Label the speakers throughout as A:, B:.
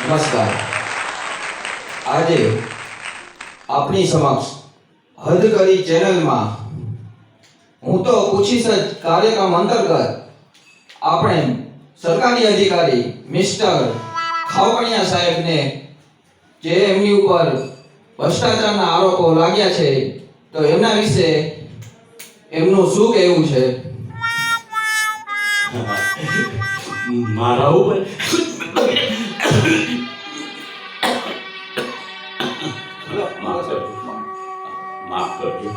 A: નમસ્કાર. આજે આપની સમક્ષ હદ કરી ચેનલમાં હું તો પૂછીશ જ કાર્યક્રમ અંતર્ગત આપણે સરકારી અધિકારી મિસ્ટર ખાવકણિયા સાહેબને જે એમની ઉપર ભ્રષ્ટાચારના આરોપો લાગ્યા છે તો એમના વિશે એમનું શું કહેવું છે?
B: મારા ઉપર માફ કરજો.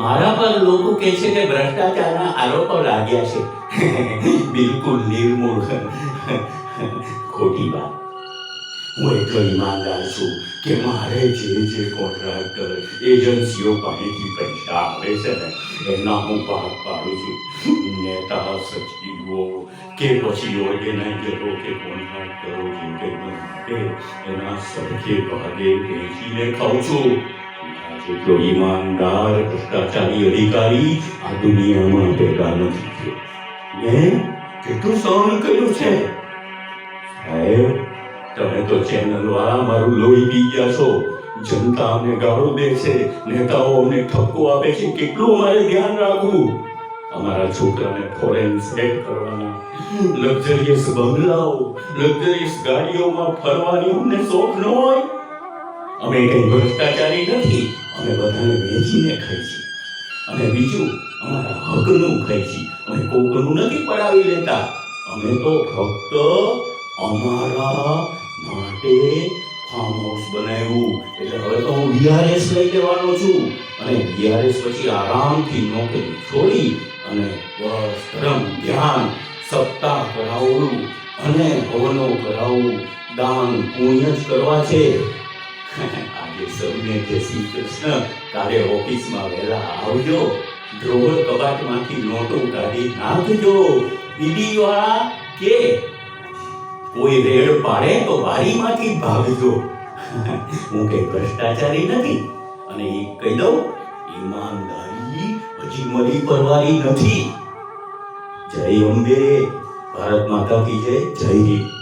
B: મારા પર લોકો કહે છે કે ભ્રષ્ટાચારના આરોપો લાગ્યા છે. બિલકુલ નિર્મૂળ ખોટી વાત. હું એટલો ઈમાનદાર છું કે મારે જે કોન્ટ્રાક્ટર એજન્સીઓ પાસેથી પૈસા આવે છે ને એના હું ભાગ પાડું છું. નેતા સચિવો કે પછી ઓર્ગેનાઇઝરો કે કોન્ટ્રાક્ટરો જે કંઈ માટે એના સરખે ભાગે વેચીને ખાઉં છું. જેટલો ઈમાનદાર ભ્રષ્ટાચારી અધિકારી આ દુનિયામાં પેદા નથી થયો. મેં કેટલું સહન કર્યું છે સાહેબ. તમે તો ચેનલવાળા મારું લોહી પી ગયા છો. જનતા અમને ગાળો દે છે, નેતાઓ અમને ઠપકો આપે છે. કેટલું અમારે ધ્યાન રાખવું. અમારા છોકરાને ફોરેન સેટ કરવાના, લક્ઝરિયસ બંગલાઓ, લક્ઝરિયસ ગાડીઓમાં ફરવાની અમને શોખ ન હોય? અમે કંઈ ભ્રષ્ટાચારી નથી. અમે બધાને વેચીને ખાઈ છીએ. અને બીજું અમારા હકનું ખાઈ છીએ. અમે કોકનું નથી પડાવી લેતા. અમે તો ફક્ત અમારા માટે ફાર્મ હાઉસ બનાવ્યું. એટલે હવે તો હું VRS લઈ લેવાનો છું. અને VRS પછી આરામથી નોકરી છોડી અને બસ ધર્મ ધ્યાન સપ્તાહ કરાવવું અને હવનો કરાવવું, દાન પુણ્ય જ કરવા છે. આજે સૌને જય શ્રી કૃષ્ણ. કાલે ઓફિસમાં વહેલા આવજો. ડ્રોવર કબાટમાંથી નોટો કાઢી નાખજો. બીડીવાળા કે કોઈ રેડ પાડે તો બારીમાંથી ભાગજો. હું કઈ ભ્રષ્ટાચારી નથી. અને એ કહી દઉં, ઈમાનદારી હજી મરી પરવારી નથી. જય અંબે. ભારત માતા કી જય. જય હિન્દ.